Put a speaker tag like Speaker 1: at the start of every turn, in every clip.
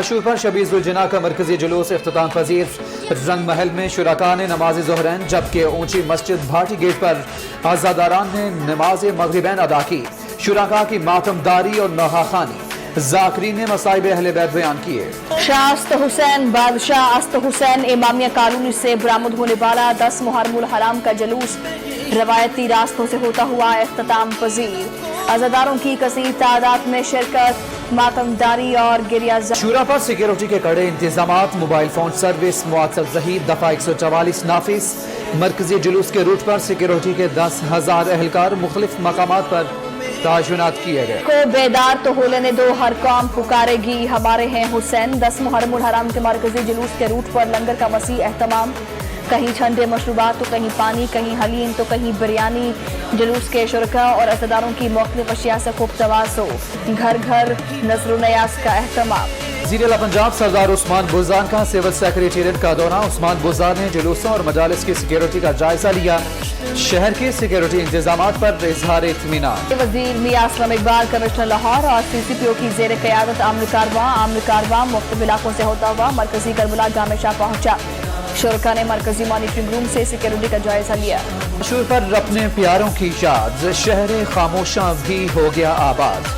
Speaker 1: आशूर पर शबीजुलजना का मरकजी जुलूस इख्तिताम पजीर। रंग महल में शुरका ने नमाज ज़ोहरैन, जबकि ऊंची मस्जिद भाटी गेट पर आज़ादारान ने नमाज मगरिबैन अदा की। शुरका की मातमदारी और नहाखानी ज़ाकिरीन ने मसाइब अहले बैत बयान किए।
Speaker 2: शाह अस्त हुसैन बादशाह अस्त हुसैन इमामिया कॉलोनी से बरामद होने वाला 10 मुहर्रमुल हराम का जुलूस रवायती रास्तों से होता हुआ इख्तिताम पजीर। अज़ादारों की कसीर तादाद में शिरकत, मातमदारी और गिरिया।
Speaker 1: शूरा पर सिक्योरिटी के कड़े इंतजामात, मोबाइल फोन सर्विस मुअत्तल रही। दफा 144 नाफिस। मरकजी जुलूस के रूट पर सिक्योरिटी के 10,000 एहलकार मुख्तलिफ मकामात पर तायुनात किए गए।
Speaker 2: को बेदार तो हो लेने दो, हर कौम पुकारेगी हमारे हैं हुसैन। 10 मुहर्रमुल हराम के मरकजी जुलूस के रूट पर लंगर का वसी एहतमाम। कहीं ठंडे मशरूबात तो कहीं पानी, कहीं हलीम तो कहीं बिरयानी। जुलूस के शुरका और अज़ादारों की मुख्तलिफ अशिया से खूब तवाज़ो। घर घर नज़र नयाज का एहतमाम।
Speaker 1: वज़ीर पंजाब सरदार उस्मान बुज़दार का सिविल सेक्रेटेरिएट का दौरा। उस्मान बुज़दार ने जुलूसों और मजालिस की सिक्योरिटी का जायजा लिया। शहर के सिक्योरिटी इंतजामात पर इजहार इत्मीनान।
Speaker 2: वज़ीर मियां असलम इकबाल कमिश्नर लाहौर और CCPO की ज़ेर क़यादत आमल कारवां मुख्तलिफ इलाकों से होता हुआ मरकजी करबला जामे शाह पहुंचा। शुरका ने मरकजी मॉनिटरिंग रूम से सिक्योरिटी का जायजा लिया।
Speaker 1: आशूर पर अपने प्यारों की याद, शहर खामोशा भी हो गया आबाद।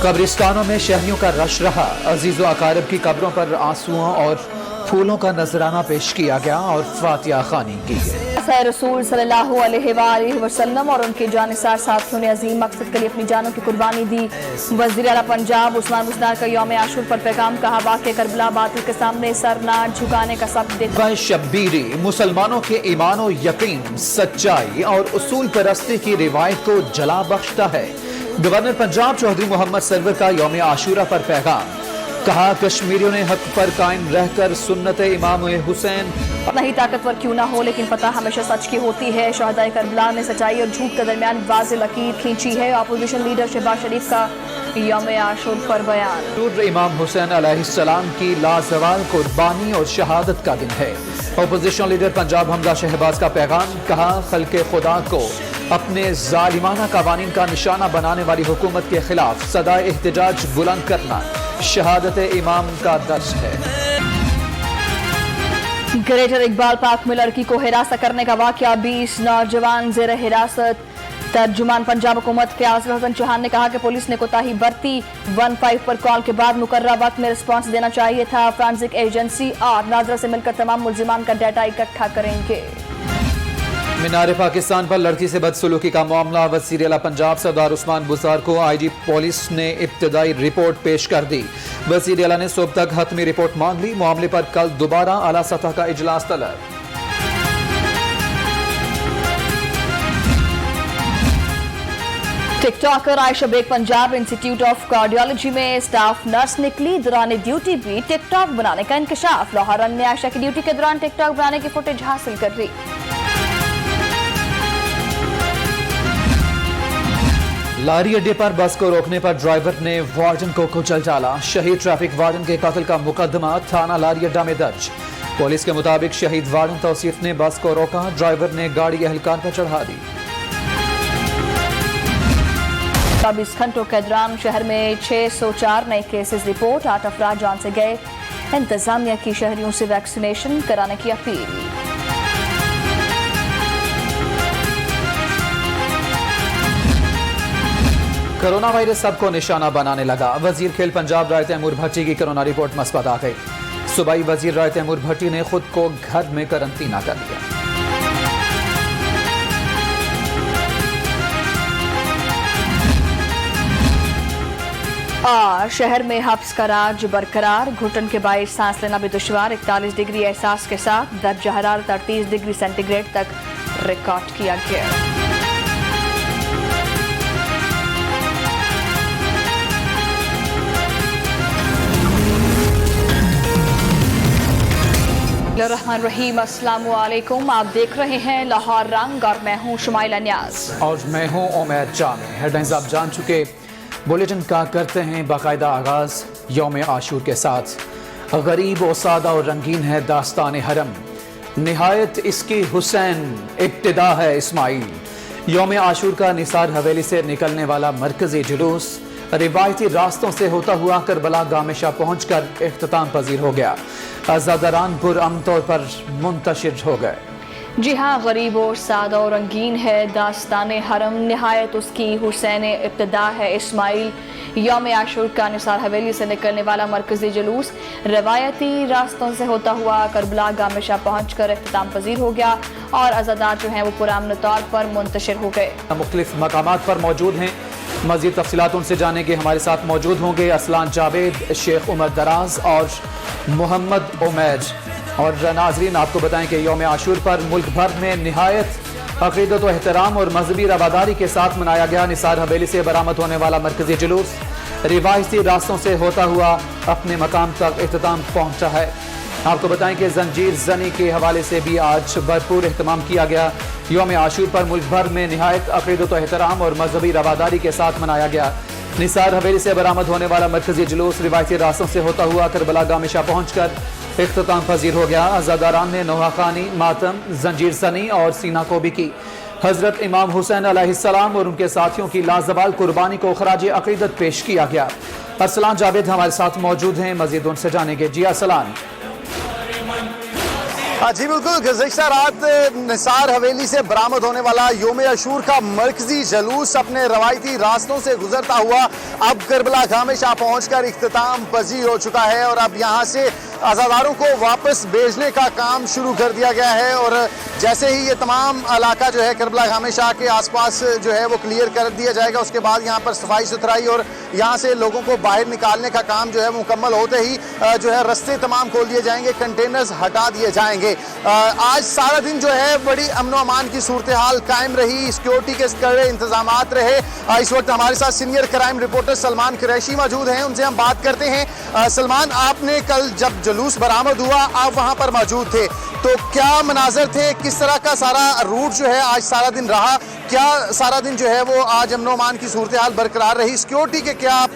Speaker 1: कब्रिस्तानों में शहरियों का रश रहा। अजीज़ व अकारिब की कब्रों पर आंसुओं और फूलों का नजराना पेश किया गया और फातिहा खानी की गई।
Speaker 2: रसूल सल्लल्लाहु अलैहि वसल्लम और उनके जानिसार साथियों ने अजीम मकसद के लिए अपनी जानों की कुर्बानी दी। वज़ीर आला पंजाब उस्मान बुज़दार का यौम आशूर पर पैगाम कहा, वाक़े करबला बातिल के सामने सर ना झुकाने का सबक देता।
Speaker 1: शब्बीरी मुसलमानों के ईमान और यकीन, सच्चाई और उसूल परस्ती की रिवायत को जला बख्शता है। गवर्नर पंजाब चौधरी मोहम्मद सरवर का यौम आशूरा पर पैगाम, कहा कश्मीरियों ने हक पर कायम रहकर सुन्नत इमाम हुसैन।
Speaker 2: नहीं ताकतवर क्यों ना हो, लेकिन पता हमेशा सच की होती है। शहदाए करबला ने सच्चाई और झूठ के दरमियान वाज़ेह लकीर खींची है। अपोजिशन लीडर शहबाज शरीफ का यौम आशूर पर बयान।
Speaker 1: इमाम हुसैन अलैहिस्सलाम की लाजवाल कुर्बानी और शहादत का दिन है। अपोजिशन लीडर पंजाब हमजा शहबाज का पैगाम, कहा खल्के खुदा को अपने जालिमाना कवानीन का निशाना बनाने वाली हुकूमत के खिलाफ सदा एहतजाज बुलंद करना शहादत इमाम का दर्ज है।
Speaker 2: ग्रेटर इकबाल पार्क में लड़की को हिरासत करने का वाकया, 20 नौजवान जेर हिरासत। तर्जुमान पंजाब हुकूमत के आसिफ हसन चौहान ने कहा कि पुलिस ने कोताही बरती। 15 पर कॉल के बाद मुकर्रर वक्त में रिस्पांस देना चाहिए था। फ्रांसिक एजेंसी और नाजरा से मिलकर तमाम मुल्जिमान का डाटा इकट्ठा करेंगे।
Speaker 1: मीनार पाकिस्तान पर लड़की से बदसलूकी का मामला, वज़ीर आला पंजाब सरदार उस्मान बुज़दार को IG पुलिस ने इब्तिदाई रिपोर्ट पेश कर दी। वज़ीर आला ने सुबह तक हतमी रिपोर्ट मांग ली। मामले पर कल दोबारा आला सतह का इजलास तलब।
Speaker 2: TikToker Ayesha Baig Punjab institute of cardiology में स्टाफ नर्स निकली। दौरान ड्यूटी भी टिकटॉक बनाने का इंकशाफ। लाहौर ने आयशा की ड्यूटी के दौरान टिकटॉक बनाने की फुटेज हासिल कर ली।
Speaker 1: लारी अड्डे पर बस को रोकने पर ड्राइवर ने वार्डन को कुचल डाला। शहीद ट्रैफिक वार्डन के कत्ल का मुकदमा थाना लारी अड्डा में दर्ज। पुलिस के मुताबिक शहीद वार्डन तौसीफ ने बस को रोका, ड्राइवर ने गाड़ी एहलकार पर चढ़ा दी।
Speaker 2: 24 घंटों के दौरान शहर में 604 नए केसेस रिपोर्ट। 8 अफराद जान से गए। इंतजामिया की शहरियों से वैक्सीनेशन कराने की अपील।
Speaker 1: कोरोना वायरस सबको निशाना बनाने लगा। वजीर खेल पंजाब राय तैमूर भट्टी की कोरोना रिपोर्ट मस्बत आ गई। सूबाई वजीर राय तैमूर भट्टी ने खुद को घर में करंटीना कर लिया।
Speaker 2: और शहर में हब्स का राज बरकरार। घुटन के बायस सांस लेना भी दुश्वार। 41 डिग्री एहसास के साथ दर्ज हरारत 38 डिग्री सेंटीग्रेड तक रिकॉर्ड किया गया। रहीम अस्सलाम वालेकुम। आप देख रहे हैं लाहौर रंग और मैं हूं शुमाइला न्याज
Speaker 1: और मैं हूं उमैद जामी। हेडलाइंस आप जान चुके। बुलेटिन का करते हैं बाकायदा आगाज यौम आशूर के साथ। गरीब और सादा और रंगीन है दास्तान हरम, निहायत इसकी हुसैन इब्तिदा है इस्माइल। यौम आशूर का निसार हवेली से निकलने वाला मरकजी जुलूस रिवायती रास्तों से होता हुआ करबला गामिशा पहुंचकर इख्तिताम पजीर हो गया। अज़ादारान पुरअमन तौर पर मुंतशिर हो गए।
Speaker 2: जी हाँ, गरीब और सादा और रंगीन है दास्तान हरम, निहायत उसकी हुसैन इब्तदा है इस्माइल। यौम आशूर का निसार हवेली से निकलने वाला मरकजी जुलूस रवायती रास्तों से होता हुआ करबला गामिशा पहुंचकर इख्तिताम पजीर हो गया और अज़ादार जो हैं वो पुरअमन तौर पर मुंतशिर हो गए।
Speaker 1: मुख्तलिफ मकामात पर मौजूद हैं। मज़ीद तफसीलात उनसे जानेंगे। हमारे साथ मौजूद होंगे असलान जावेद, शेख उमर दराज और मोहम्मद उमैर। और नाजरीन, आपको बताएं कि यौम आशूर पर मुल्क भर में निहायत अक़ीदत व एहतराम और मजहबी रवादारी के साथ मनाया गया। निसार हवेली से बरामद होने वाला मरकजी जुलूस रिवायती रास्तों से होता हुआ अपने मकाम तक इख्तिताम पहुंचा है। आपको बताएं कि जंजीर जनी के हवाले से भी आज भरपूर एहतमाम किया गया। यौम आशूर पर मुल्क भर में निहायत अक़ीदत व एहतराम और मजहबी रवादारी के साथ मनाया गया। निसार हवेली से बरामद होने वाला मरकजी जुलूस रिवायती रास्तों से होता हुआ करबला गामिशा पहुंचकर इख्तिताम पजीर हो गया। अज़ादारान ने नोहाखानी, मातम, जंजीर सनी और सीना कोबी की हजरत इमाम हुसैन अलैहिस्सलाम और उनके साथियों की लाजवाल कुर्बानी को खराज अक़ीदत पेश किया गया। असलान जावेद हमारे साथ मौजूद हैं, मजीद उनसे जानेंगे। जी असलान।
Speaker 3: जी बिल्कुल, गुज़िश्ता रात निसार हवेली से बरामद होने वाला यौम आशूर का मरकजी जुलूस अपने रवायती रास्तों से गुजरता हुआ अब करबला गामिशा पहुंचकर इख्तिताम पजीर हो चुका है और अब यहाँ से अज़ादारों को वापस भेजने का काम शुरू कर दिया गया है। और जैसे ही ये तमाम इलाका जो है करबला गामिशा के आसपास जो है वो क्लियर कर दिया जाएगा, उसके बाद यहाँ पर सफाई सुथराई और यहाँ से लोगों को बाहर निकालने का काम जो है मुकम्मल होते ही जो है रास्ते तमाम खोल दिए जाएंगे, कंटेनर्स हटा दिए जाएंगे। आज सारा दिन जो है बड़ी अमन व अमान की सूरत हाल कायम रही, सिक्योरिटी के कड़े इंतजामात रहे। इस वक्त हमारे साथ senior crime reporter Salman Qureshi मौजूद हैं, उनसे हम बात करते हैं। सलमान, आपने कल जब जुलूस बरामद हुआ आप वहां पर मौजूद थे, तो क्या मनाजर थे, किस तरह का सारा रूट जो है आज सारा दिन रहा, क्या सारा दिन जो है वो आज अमन व अमान की सूरत हाल बरकरार रही, सिक्योरिटी के क्या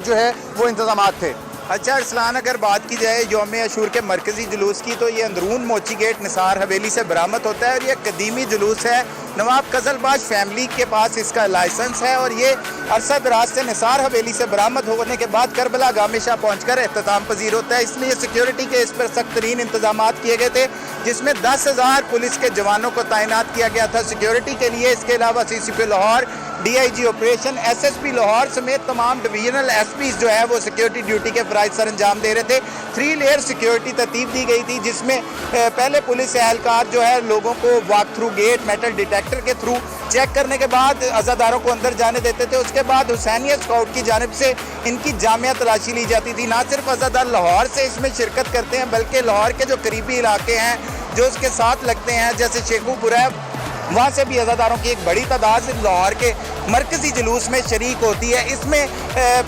Speaker 3: जो है वो इंतजामात थे?
Speaker 4: अच्छा अरसलान, अगर बात की जाए यौम आशूर के मरकज़ी जुलूस की तो ये अंदरून मोची गेट निसार हवेली से बरामद होता है और ये कदीमी जुलूस है। नवाब कज़लबाज फैमिली के पास इसका लाइसेंस है और ये अरसा दराज से निसार हवेली से बरामद होने के बाद करबला गामिशा पहुंचकर इख्तिताम पजीर होता है। इसलिए सिक्योरिटी के इस पर सख्त तरीन इंतजाम किए गए थे, जिसमें 10,000 पुलिस के जवानों को तैनात किया गया था सिक्योरिटी के लिए। इसके अलावा CCP Lahore, DIG operation, SSP Lahore समेत तमाम डिवीजनल SPs जो है वो सिक्योरिटी ड्यूटी के फ़राइज़ सर अंजाम दे रहे थे। 3 लेयर सिक्योरिटी तरतीब दी गई थी, जिसमें पहले पुलिस एहलकार जो है लोगों को walk through gate metal detector के थ्रू चेक करने के बाद अज़ादारों को अंदर जाने देते थे। उसके बाद हुसैनिया स्काउट की जानिब से इनकी जामिया तलाशी ली जाती थी। ना सिर्फ अज़ादार लाहौर से इसमें शिरकत करते हैं, बल्कि लाहौर के जो करीबी इलाके हैं जो उसके साथ लगते हैं, जैसे शेखुपुरा है, वहाँ से भी अज़ादारों की एक बड़ी तादाद लाहौर के मरकज़ी जुलूस में शरीक होती है। इसमें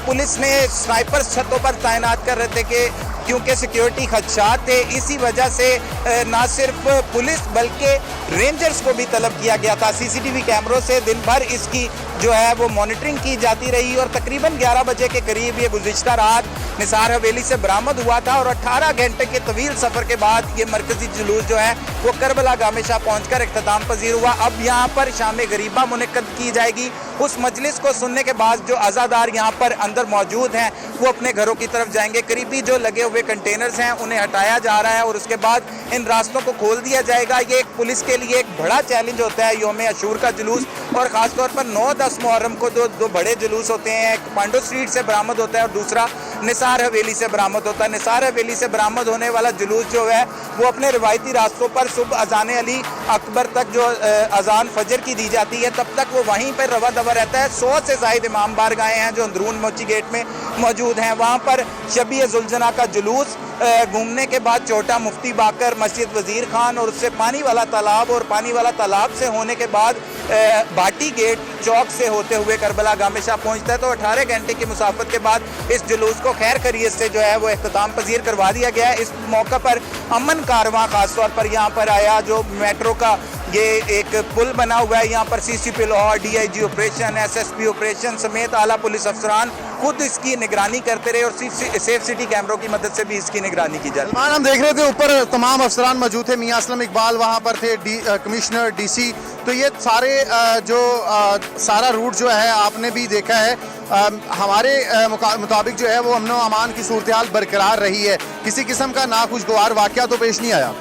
Speaker 4: पुलिस ने स्नाइपर्स छतों पर तैनात कर रहे थे कि क्योंकि सिक्योरिटी खदशात थे, इसी वजह से ना सिर्फ पुलिस बल्कि रेंजर्स को भी तलब किया गया था। CCTV कैमरों से दिन भर इसकी जो है वो मॉनिटरिंग की जाती रही और तकरीबन 11 बजे के करीब ये गुज़िश्ता रात निसार हवेली से बरामद हुआ था और 18 घंटे के तवील सफ़र के बाद ये मरकज़ी जुलूस जो है वो करबला गामिशा पहुंचकर इख्तिताम पजीर हुआ। अब यहाँ पर शाम गरीबा मुनक्कद की जाएगी। उस मजलिस को सुनने के बाद जो अज़ादार यहाँ पर अंदर मौजूद हैं वो अपने घरों की तरफ जाएंगे। करीबी जो लगे हुए कंटेनर्स हैं उन्हें हटाया जा रहा है और उसके बाद इन रास्तों को खोल दिया जाएगा। ये एक पुलिस के लिए एक बड़ा चैलेंज होता है यौम आशूर का जुलूस, और ख़ासतौर पर 9-10 मुहर्रम को दो बड़े जुलूस होते हैं। एक पांडो स्ट्रीट से बरामद होता है और दूसरा निसार हवेली से बरामद होता है। निसार हवेली से बरामद होने वाला जुलूस जो है वो अपने रिवायती रास्तों पर सुबह अजान अली अकबर तक जो अजान फजर की दी जाती है तब तक वो वहीं पर रवा दवा रहता है। 100 से ज़ायद इमाम बारगाहें हैं जो अंदरून मोची गेट में मौजूद हैं। वहाँ पर शबी जुलजना का जुलूस घूमने के बाद छोटा मुफ्ती बाकर, मस्जिद वज़ीर खान और उससे पानी वाला तालाब और पानी वाला तालाब से होने के बाद भाटी गेट चौक से होते हुए करबला गामिशा पहुंचता है। तो 18 घंटे की मुसाफत के बाद इस जुलूस को खैर खैरियत से जो है वो इख्तिताम पजीर करवा दिया गया है। इस मौका पर अमन कारवां खासतौर पर यहाँ पर आया। जो मेट्रो का ये एक पुल बना हुआ है, यहाँ पर CCP Lahore, DIG operation, SSP operation समेत आला पुलिस अफसरान खुद इसकी निगरानी करते रहे और सेफ सिटी कैमरों की मदद से भी इसकी निगरानी की जाती है।
Speaker 3: हम देख रहे थे ऊपर तमाम अफसरान मौजूद थे, मियां असलम इकबाल वहाँ पर थे, कमिश्नर DC, तो ये सारे जो सारा रूट जो है आपने भी देखा है। हमारे मुताबिक जो है वो अमन व अमान की सूरत-ए-हाल बरकरार रही है, किसी किस्म का नाखुशगवार वाक़या तो पेश नहीं आया।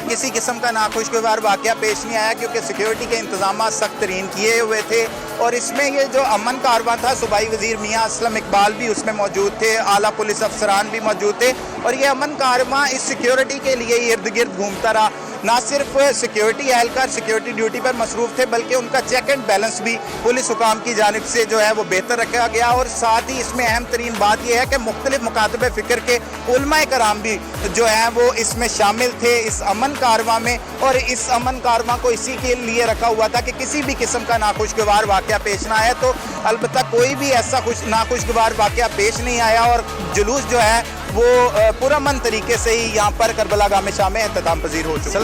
Speaker 4: किसी किस्म का नाखुशगवार वाक़या पेश नहीं आया क्योंकि सिक्योरिटी के इंतजाम सख्त तरीन किए हुए थे और इसमें ये जो अमन कारवां था, सूबाई वज़ीर मियाँ असलम इकबाल भी उसमें मौजूद थे, आला पुलिस अफसरान भी मौजूद थे और ये अमन कारवां इस सिक्योरिटी के लिए इर्द गिर्द घूमता रहा। ना सिर्फ सिक्योरिटी एहलकार सिक्योरिटी ड्यूटी पर मसरूफ़ थे बल्कि उनका चेक एंड बैलेंस भी पुलिस हुकाम की जानिब से जो है वो बेहतर रखा गया और साथ ही इसमें अहम तरीन बात यह है कि मुख्तलिफ मकातब फ़िक्र के उलमाए कराम भी जो हैं वो इसमें शामिल थे इस अमन कारवां में और इस अमन कारवां को इसी के लिए रखा हुआ था कि किसी भी किस्म का नाखुशगवार वाक़या पेश ना आया। तो अलबत्ता कोई भी ऐसा नाखुशगवार वाक़या पेश नहीं आया और जुलूस जो है वो पुरअमन तरीके से ही यहाँ पर करबला गाह में शाम में एहतमाम पजीर हो चुका है।